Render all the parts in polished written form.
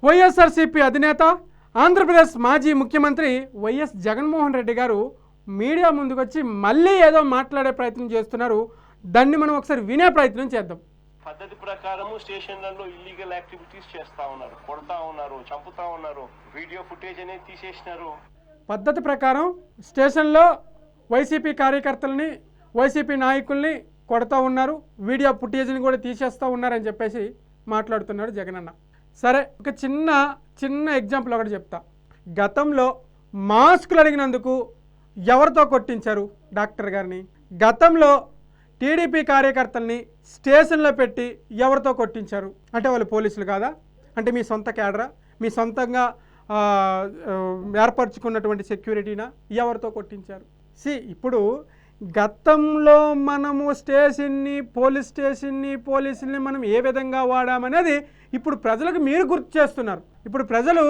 వైఎస్ఆర్సీపీ అధినేత ఆంధ్రప్రదేశ్ మాజీ ముఖ్యమంత్రి వైఎస్ జగన్మోహన్ రెడ్డి గారు మీడియా ముందుకొచ్చి మళ్ళీ ఏదో మాట్లాడే ప్రయత్నం చేస్తున్నారు. దాన్ని మనం ఒకసారి వినే ప్రయత్నం చేద్దాం. పద్ధతి ప్రకారము స్టేషన్లలో ఇల్లీగల్ యాక్టివిటీస్ చేస్తా ఉన్నారు, కొడతా ఉన్నారు, చంపుతా ఉన్నారు, వీడియో ఫుటేజ్ అనేది తీసేసినారు. పద్ధతి ప్రకారం స్టేషన్లో వైసీపీ కార్యకర్తల్ని వైసీపీ నాయకుల్ని కొడతా ఉన్నారు, వీడియో ఫుటేజ్ని కూడా తీసేస్తూ ఉన్నారని చెప్పేసి మాట్లాడుతున్నాడు జగనన్న. సరే, ఒక చిన్న ఎగ్జాంపుల్ ఒకటి చెప్తా. గతంలో మాస్కులు అడిగినందుకు ఎవరితో కొట్టించారు డాక్టర్ గారిని? గతంలో టీడీపీ కార్యకర్తల్ని స్టేషన్లో పెట్టి ఎవరితో కొట్టించారు? అంటే వాళ్ళు పోలీసులు కాదా? అంటే మీ సొంత క్యాడరా, మీ సొంతంగా ఏర్పరచుకున్నటువంటి సెక్యూరిటీనా? ఎవరితో కొట్టించారు? ఇప్పుడు గతంలో మనము పోలీసుల్ని మనం ఏ విధంగా వాడామనేది ఇప్పుడు ప్రజలకు మీరు గుర్తు చేస్తున్నారు. ఇప్పుడు ప్రజలు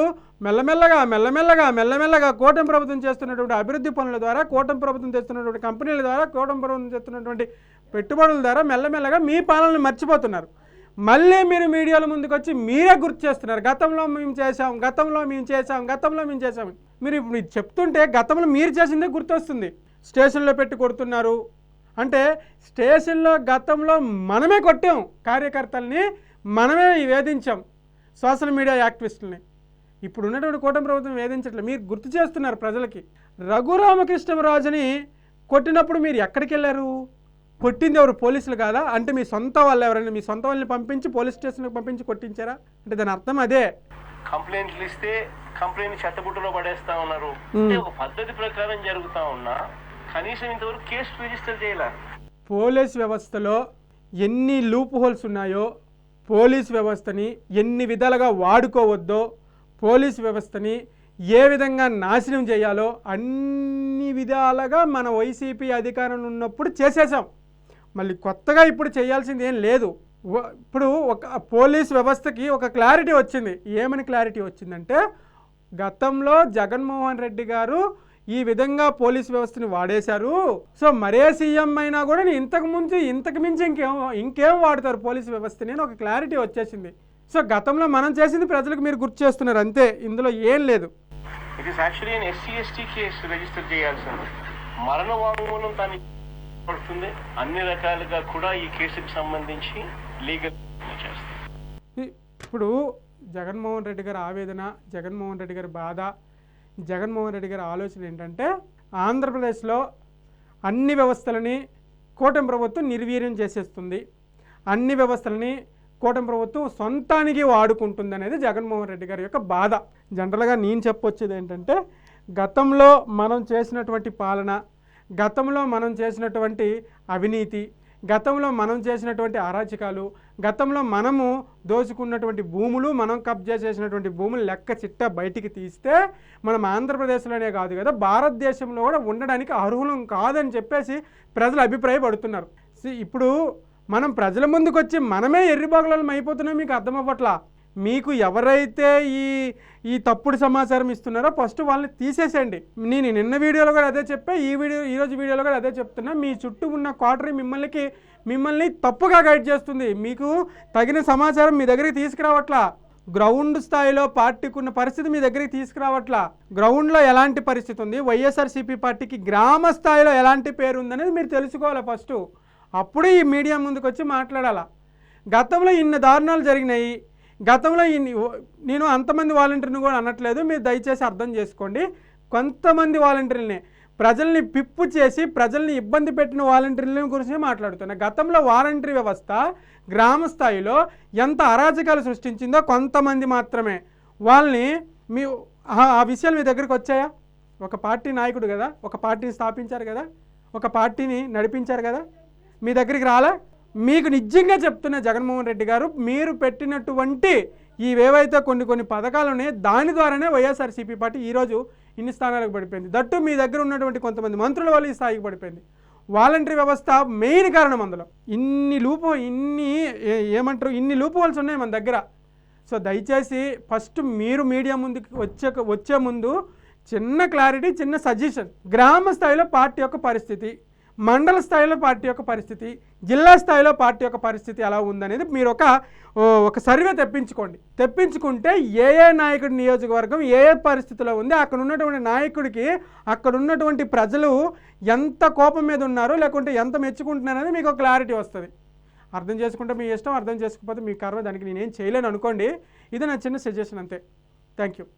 మెల్లమెల్లగా కూటమి ప్రభుత్వం చేస్తున్నటువంటి అభివృద్ధి పనుల ద్వారా, కూటమి ప్రభుత్వం చేస్తున్నటువంటి కంపెనీల ద్వారా, కూటమి ప్రభుత్వం చేస్తున్నటువంటి పెట్టుబడుల ద్వారా మెల్లమెల్లగా మీ పాలనను మర్చిపోతున్నారు. మళ్ళీ మీరు మీడియాల ముందుకు వచ్చి మీరే గుర్తు చేస్తున్నారు, గతంలో మేము చేసాం. మీరు ఇప్పుడు చెప్తుంటే గతంలో మీరు చేసిందే గుర్తొస్తుంది. స్టేషన్లో పెట్టి కొడుతున్నారు అంటే, స్టేషన్లో గతంలో మనమే కొట్టాం కార్యకర్తల్ని, మనమే వేధించాం సోషల్ మీడియా యాక్టివిస్టులని. ఇప్పుడు ఉన్నటువంటి కూటమి ప్రభుత్వం వేధించట్లేదు, మీరు గుర్తు చేస్తున్నారు ప్రజలకి. రఘురామకృష్ణరాజుని కొట్టినప్పుడు మీరు ఎక్కడికి వెళ్ళారు? కొట్టింది ఎవరు? పోలీసులు కాదా? అంటే మీ సొంత వాళ్ళు ఎవరైనా మీ సొంత వాళ్ళని పంపించి పోలీస్ స్టేషన్కి పంపించి కొట్టించారా? అంటే దాని అర్థం అదే. కంప్లైంట్లు ఇస్తే కంప్లైంట్ చెత్తబుట్టలో పడేస్తా ఉన్నారు. ఒక పద్ధతి ప్రకారం జరుగుతా ఉన్నా కనీసం ఇంతవరకు కేసు రిజిస్టర్ చేయాల. పోలీస్ వ్యవస్థలో ఎన్ని లూప్ హోల్స్ ఉన్నాయో, పోలీస్ వ్యవస్థని ఎన్ని విధాలుగా వాడుకోవద్దో, పోలీస్ వ్యవస్థని ఏ విధంగా నాశనం చేయాలో అన్ని విధాలుగా మన వైసీపీ అధికారంలో ఉన్నప్పుడు చేసేసాం. మళ్ళీ కొత్తగా ఇప్పుడు చేయాల్సింది ఏం లేదు. ఇప్పుడు ఒక పోలీస్ వ్యవస్థకి ఒక క్లారిటీ వచ్చింది. ఏమని క్లారిటీ వచ్చిందంటే, గతంలో జగన్మోహన్ రెడ్డి గారు ఈ విధంగా పోలీస్ వ్యవస్థని వాడేశారు, సో మరే సీఎం అయినా కూడా ఇంతకు మించి ఇంకేం వాడతారు పోలీస్ వ్యవస్థని అని ఒక క్లారిటీ వచ్చేసింది. సో గతంలో మనం చేసింది ప్రజలకు మీరు గుర్తు చేస్తున్నారు, అంతే, ఇందులో ఏం లేదు. It is actually an SC/ST case register చేయాల్సింది. మరణ వాంగ్మూలం దాన్ని పడుతుంది. అన్ని రకాలుగా కూడా ఈ కేసుకు సంబంధించి లీగల్ చేస్తారు. ఇప్పుడు జగన్మోహన్ రెడ్డి గారి ఆవేదన, జగన్మోహన్ రెడ్డి గారి బాధ, జగన్మోహన్ రెడ్డి గారి ఆలోచన ఏంటంటే, ఆంధ్రప్రదేశ్లో అన్ని వ్యవస్థలని కూటమి ప్రభుత్వం నిర్వీర్యం చేసేస్తుంది, అన్ని వ్యవస్థలని కూటమి ప్రభుత్వం సొంతానికి వాడుకుంటుంది అనేది జగన్మోహన్ రెడ్డి గారి యొక్క బాధ. జనరల్గా నేను చెప్పొచ్చేది ఏంటంటే, గతంలో మనం చేసినటువంటి పాలన, గతంలో మనం చేసినటువంటి అవినీతి, గతంలో మనం చేసినటువంటి అరాచకాలు, గతంలో మనము దోచుకున్నటువంటి భూములు, మనం కబ్జా చేసినటువంటి భూములు లెక్క చిట్ట బయటికి తీస్తే మనం ఆంధ్రప్రదేశ్లోనే కాదు కదా, భారతదేశంలో కూడా ఉండడానికి అర్హులం కాదని చెప్పేసి ప్రజలు అభిప్రాయపడుతున్నారు. ఇప్పుడు మనం ప్రజల ముందుకు వచ్చి మనమే ఎర్రిబాగులం అయిపోతున్నాం. మీకు అర్థమవ్వట్లా? మీకు ఎవరైతే ఈ తప్పుడు సమాచారం ఇస్తున్నారో ఫస్ట్ వాళ్ళని తీసేసేయండి. నేను నిన్న వీడియోలో కూడా అదే చెప్పా, ఈరోజు వీడియోలో కూడా అదే చెప్తున్నా. మీ చుట్టూ ఉన్న క్వార్టరీ మిమ్మల్ని తప్పుగా గైడ్ చేస్తుంది. మీకు తగిన సమాచారం మీ దగ్గరికి తీసుకురావట్లా. గ్రౌండ్ స్థాయిలో పార్టీకి ఉన్న పరిస్థితి మీ దగ్గరికి తీసుకురావట్లా. గ్రౌండ్లో ఎలాంటి పరిస్థితి ఉంది, వైఎస్ఆర్సీపీ పార్టీకి గ్రామ స్థాయిలో ఎలాంటి పేరు ఉందనేది మీరు తెలుసుకోవాలి ఫస్ట్. అప్పుడే ఈ మీడియా ముందుకు వచ్చి మాట్లాడాలా. గతంలో ఇన్ని దారుణాలు జరిగినాయి, గతంలో నేను అంతమంది వాలంటీర్ని కూడా అనట్లేదు, మీరు దయచేసి అర్థం చేసుకోండి. కొంతమంది వాలంటీర్లని, ప్రజల్ని పిప్పు చేసి ప్రజల్ని ఇబ్బంది పెట్టిన వాలంటీర్ల గురించి మాట్లాడుతున్నా. గతంలో వాలంటీర్ వ్యవస్థ గ్రామ స్థాయిలో ఎంత అరాచకాలు సృష్టించిందో కొంతమంది మాత్రమే. వాళ్ళని ఆ విషయాలు మీ దగ్గరికి వచ్చాయా? ఒక పార్టీ నాయకుడు కదా, ఒక పార్టీని స్థాపించారు కదా, ఒక పార్టీని నడిపించారు కదా, మీ దగ్గరికి రాలే? మీకు నిజంగా చెప్తున్న జగన్మోహన్ రెడ్డి గారు, మీరు పెట్టినటువంటి ఇవేవైతే కొన్ని పథకాలు ఉన్నాయో దాని ద్వారానే వైఎస్ఆర్సీపీ పార్టీ ఈరోజు ఇన్ని స్థానాలకు పడిపోయింది. దట్టు మీ దగ్గర ఉన్నటువంటి కొంతమంది మంత్రుల వల్ల ఈ స్థాయికి పడిపోయింది. వాలంటరీ వ్యవస్థ మెయిన్ కారణం. అందులో ఇన్ని లూప్ హోల్స్ ఉన్నాయి మన దగ్గర. సో దయచేసి ఫస్ట్ మీరు మీడియా ముందుకు వచ్చే ముందు చిన్న క్లారిటీ, చిన్న సజెషన్. గ్రామ స్థాయిలో పార్టీ యొక్క పరిస్థితి, మండల స్థాయిలో పార్టీ యొక్క పరిస్థితి, జిల్లా స్థాయిలో పార్టీ యొక్క పరిస్థితి ఎలా ఉందనేది మీరు ఒక సర్వే తెప్పించుకుంటే ఏ నాయకుడి నియోజకవర్గం ఏ పరిస్థితిలో ఉంది, అక్కడ ఉన్నటువంటి నాయకుడికి అక్కడ ఉన్నటువంటి ప్రజలు ఎంత కోపం మీద ఉన్నారో లేకుంటే ఎంత మెచ్చుకుంటున్నారు అనేది మీకు ఒక క్లారిటీ వస్తుంది. అర్థం చేసుకుంటే మీ ఇష్టం, అర్థం చేసుకోకపోతే మీ కర్మ, దానికి నేనేం చేయలేను అనుకోండి. ఇది నా చిన్న సజెషన్ అంతే. Thank you.